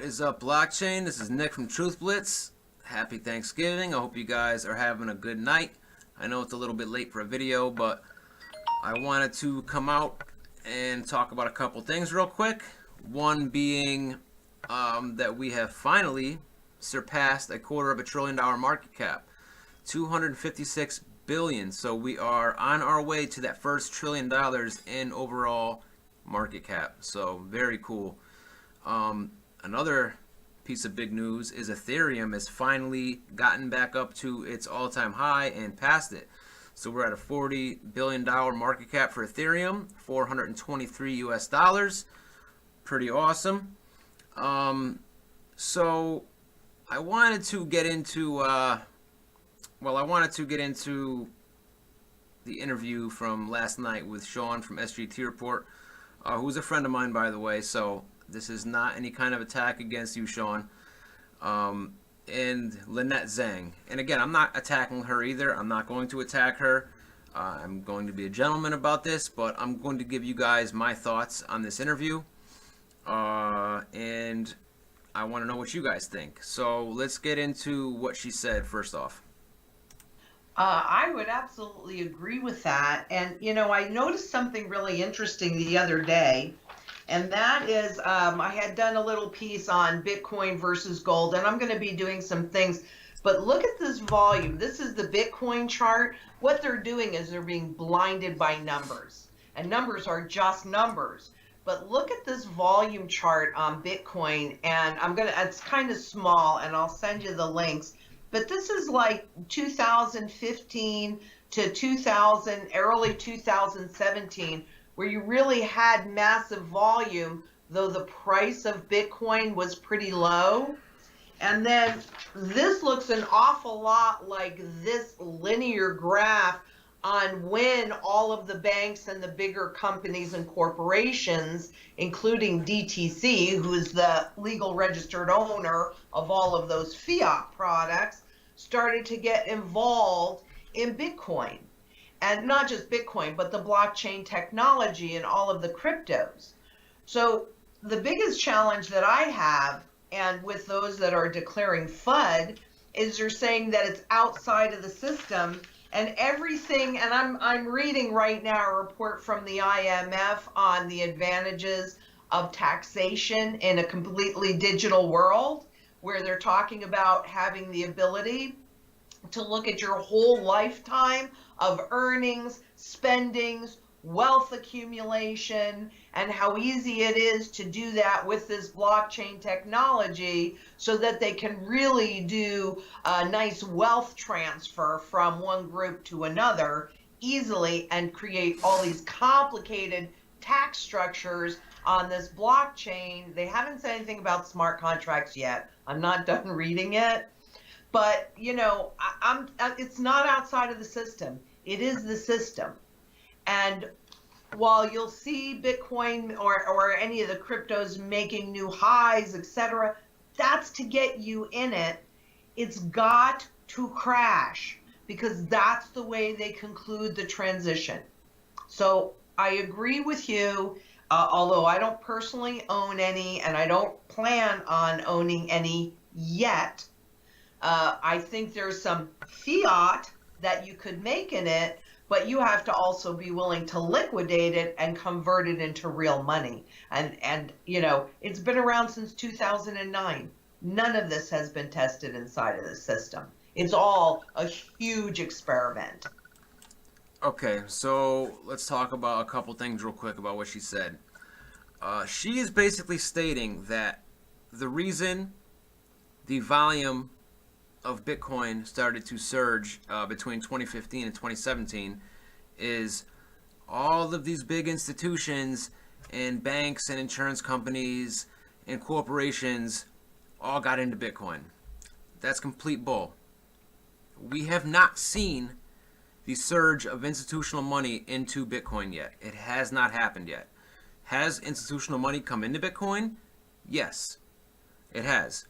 is up, blockchain? This is Nick from Truth Blitz. Happy Thanksgiving. I hope you guys are having a good night. I know it's a little bit late for a video, but I wanted to come out and talk about a couple things real quick. One being that we have finally surpassed $250 billion market cap, 256 billion. So we are on our way to that first $1 trillion in overall market cap. So very cool. Another piece of big news is Ethereum has finally gotten back up to its all-time high and passed it. So we're at a $40 billion market cap for Ethereum, 423 US dollars. Pretty awesome. So I wanted to get into the interview from last night with Sean from SGT Report, who's a friend of mine, by the way. So this is not any kind of attack against you, Sean. And Lynette Zang. And again, I'm not attacking her either. I'm not going to attack her. I'm going to be a gentleman about this, but I'm going to give you guys my thoughts on this interview. And I want to know what you guys think. So let's get into what she said first off. I would absolutely agree with that. And, you know, I noticed something really interesting the other day. And that is, I had done a little piece on Bitcoin versus gold, and I'm going to be doing some things. But look at this volume. This is the Bitcoin chart. What they're doing is they're being blinded by numbers. And numbers are just numbers. But look at this volume chart on Bitcoin. And it's kind of small, and I'll send you the links. But this is like 2015 to early 2017. Where you really had massive volume, though the price of Bitcoin was pretty low. And then this looks an awful lot like this linear graph on when all of the banks and the bigger companies and corporations, including DTC, who is the legal registered owner of all of those fiat products, started to get involved in Bitcoin. And not just Bitcoin, but the blockchain technology and all of the cryptos. So the biggest challenge that I have, and with those that are declaring FUD, is they're saying that it's outside of the system and everything. And I'm reading right now a report from the IMF on the advantages of taxation in a completely digital world, where they're talking about having the ability to look at your whole lifetime of earnings, spendings, wealth accumulation, and how easy it is to do that with this blockchain technology, so that they can really do a nice wealth transfer from one group to another easily and create all these complicated tax structures on this blockchain. They haven't said anything about smart contracts yet. I'm not done reading it. But, you know, it's not outside of the system. It is the system. And while you'll see Bitcoin or any of the cryptos making new highs, etc., that's to get you in it. It's got to crash, because that's the way they conclude the transition. So I agree with you, although I don't personally own any, and I don't plan on owning any yet. I think there's some fiat that you could make in it, but you have to also be willing to liquidate it and convert it into real money. And you know, it's been around since 2009. None of this has been tested inside of the system. It's all a huge experiment. Okay, so let's talk about a couple things real quick about what she said. She is basically stating that the reason the volume of Bitcoin started to surge between 2015 and 2017 is all of these big institutions and banks and insurance companies and corporations all got into Bitcoin. That's complete bull. We have not seen the surge of institutional money into Bitcoin yet. It has not happened yet. Has institutional money come into Bitcoin? Yes, it has.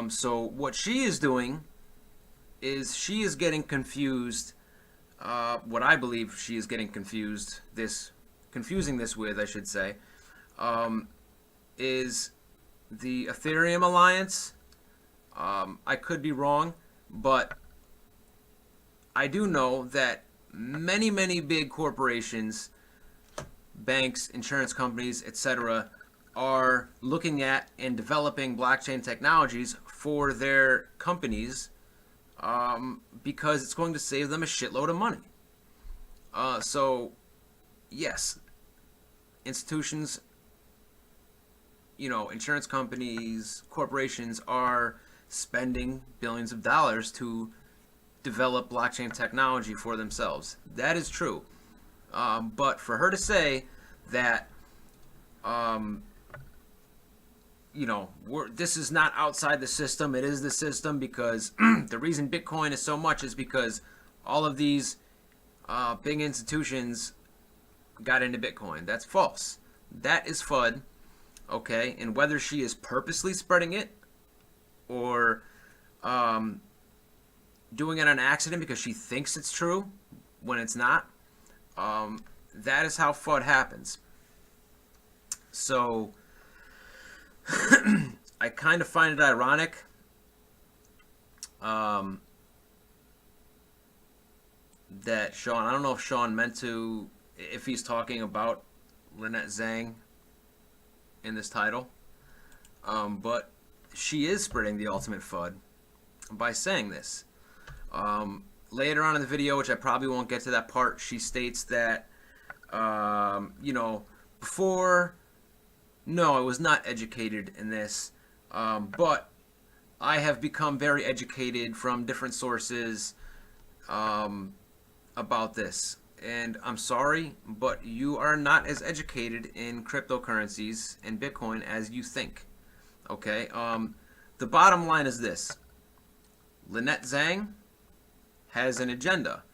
So what she is doing is she is getting confused. What I believe she is getting confusing this with, I should say, is the Ethereum alliance, I could be wrong, but I do know that many, many big corporations, banks, insurance companies, etc., are looking at and developing blockchain technologies for their companies, because it's going to save them a shitload of money. So, yes, institutions, insurance companies, corporations are spending billions of dollars to develop blockchain technology for themselves. That is true. But for her to say that, this is not outside the system, it is the system, because the reason Bitcoin is so much is because all of these big institutions got into Bitcoin. That's false. That is FUD. Okay, and whether she is purposely spreading it or doing it on accident because she thinks it's true when it's not, that is how FUD happens. So I kind of find it ironic that Sean, I don't know if Sean meant to, if he's talking about Lynette Zang in this title, but she is spreading the ultimate FUD by saying this. Later on in the video, which I probably won't get to that part, she states that, before, no, I was not educated in this, but I have become very educated from different sources about this. And I'm sorry, but you are not as educated in cryptocurrencies and Bitcoin as you think. Okay? The bottom line is this. Lynette Zang has an agenda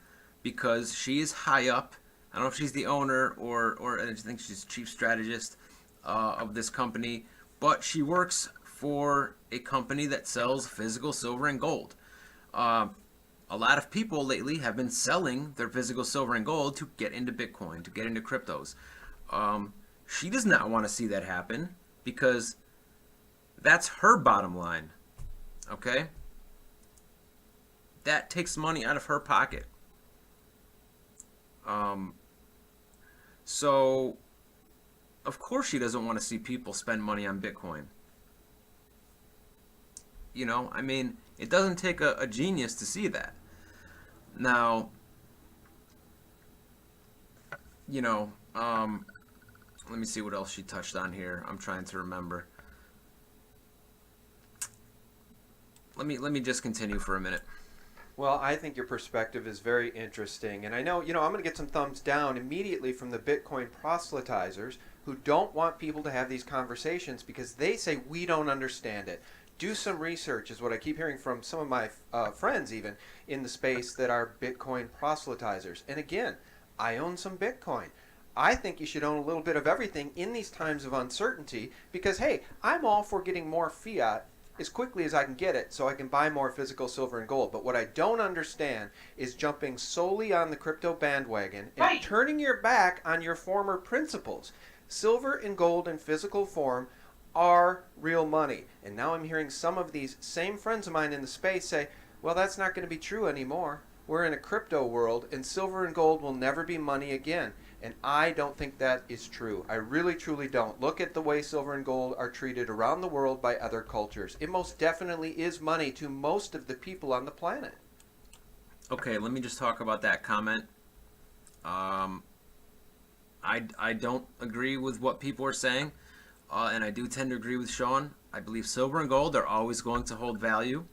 because she is high up. I don't know if she's the owner or I think she's chief strategist of this company, but she works for a company that sells physical silver and gold. A lot of people lately have been selling their physical silver and gold to get into Bitcoin, to get into cryptos. She does not want to see that happen because that's her bottom line. Okay? That takes money out of her pocket. So, of course she doesn't want to see people spend money on Bitcoin. It doesn't take a genius to see that. Now, let me see what else she touched on here. I'm trying to remember. Let me just continue for a minute. Well, I think your perspective is very interesting. And I know, I'm going to get some thumbs down immediately from the Bitcoin proselytizers who don't want people to have these conversations because they say we don't understand it. Do some research is what I keep hearing from some of my friends even in the space that are Bitcoin proselytizers. And again, I own some Bitcoin. I think you should own a little bit of everything in these times of uncertainty because, hey, I'm all for getting more fiat as quickly as I can get it so I can buy more physical silver and gold. But what I don't understand is jumping solely on the crypto bandwagon and turning your back on your former principles. Silver and gold in physical form are real money. And now I'm hearing some of these same friends of mine in the space say, well, that's not going to be true anymore. We're in a crypto world and silver and gold will never be money again. And I don't think that is true. I really, truly don't. Look at the way silver and gold are treated around the world by other cultures. It most definitely is money to most of the people on the planet. Okay, let me just talk about that comment. I don't agree with what people are saying. And I do tend to agree with Sean. I believe silver and gold are always going to hold value.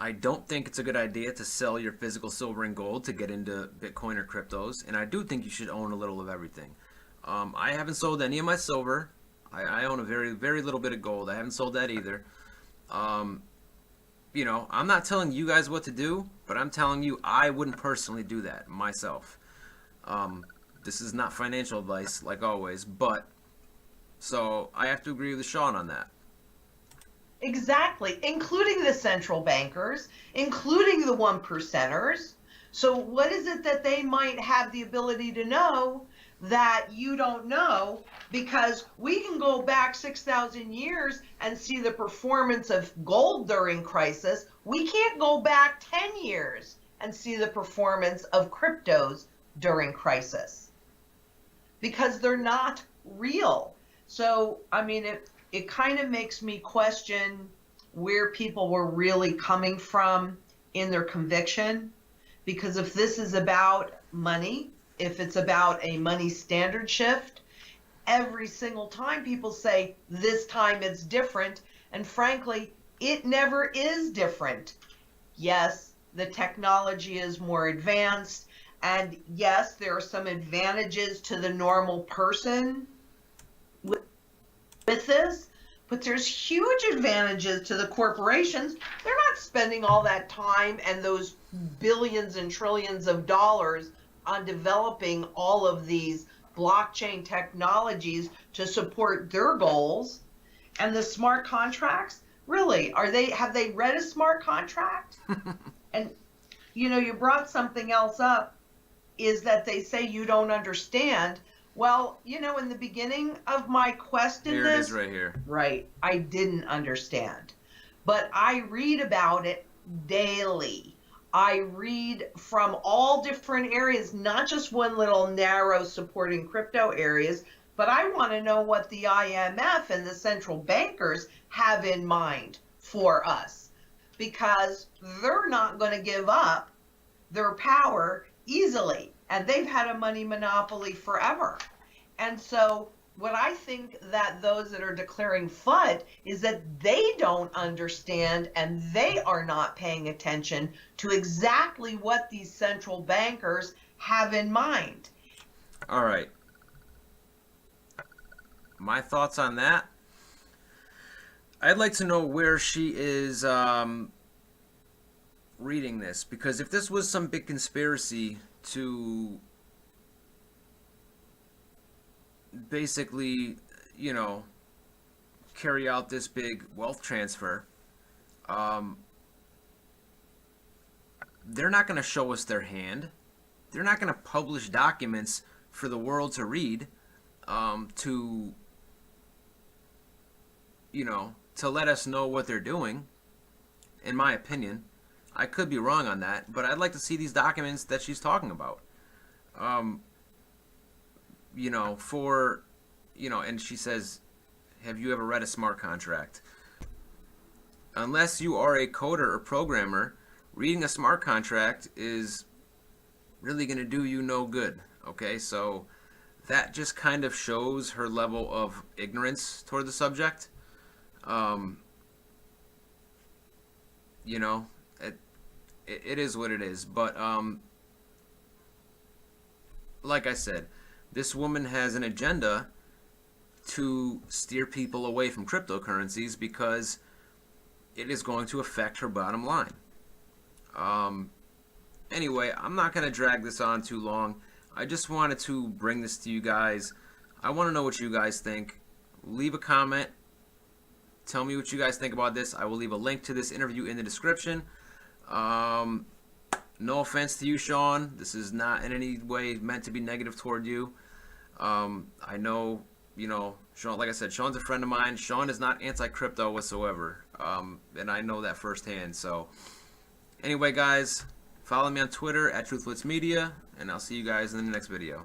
I don't think it's a good idea to sell your physical silver and gold to get into Bitcoin or cryptos. And I do think you should own a little of everything. I haven't sold any of my silver. I own a very, very little bit of gold. I haven't sold that either. I'm not telling you guys what to do, but I'm telling you I wouldn't personally do that myself. This is not financial advice, like always, but so I have to agree with Sean on that. Exactly, including the central bankers, including the 1%ers. So what is it that they might have the ability to know that you don't know, because we can go back 6,000 years and see the performance of gold during crisis. We can't go back 10 years and see the performance of cryptos during crisis because they're not real. So, I mean, it kind of makes me question where people were really coming from in their conviction. Because if this is about money, if it's about a money standard shift, every single time people say this time it's different, and frankly, it never is different. Yes, the technology is more advanced, and yes, there are some advantages to the normal person with this, but there's huge advantages to the corporations. They're not spending all that time and those billions and trillions of dollars on developing all of these blockchain technologies to support their goals. And the smart contracts, really, have they read a smart contract? And you brought something else up, is that they say you don't understand. Well, in the beginning of my quest in Here this, it is right here. right, I didn't understand. But I read about it daily. I read from all different areas, not just one little narrow supporting crypto areas, but I want to know what the IMF and the central bankers have in mind for us, because they're not going to give up their power easily, and they've had a money monopoly forever. And so what I think that those that are declaring FUD is that they don't understand and they are not paying attention to exactly what these central bankers have in mind. All right. My thoughts on that. I'd like to know where she is reading this, because if this was some big conspiracy to basically, carry out this big wealth transfer, they're not going to show us their hand. They're not going to publish documents for the world to read, to let us know what they're doing, in my opinion. I could be wrong on that, but I'd like to see these documents that she's talking about. And she says, have you ever read a smart contract? Unless you are a coder or programmer, reading a smart contract is really going to do you no good. Okay, so that just kind of shows her level of ignorance toward the subject. It is what it is. But like I said, this woman has an agenda to steer people away from cryptocurrencies because it is going to affect her bottom line. Anyway, I'm not going to drag this on too long. I just wanted to bring this to you guys. I want to know what you guys think. Leave a comment. Tell me what you guys think about this. I will leave a link to this interview in the description. No offense to you, Sean. This is not in any way meant to be negative toward you. I know, Sean, like I said, Sean's a friend of mine. Sean is not anti-crypto whatsoever. And I know that firsthand. So anyway, guys, follow me on Twitter @TruthblitsMedia, and I'll see you guys in the next video.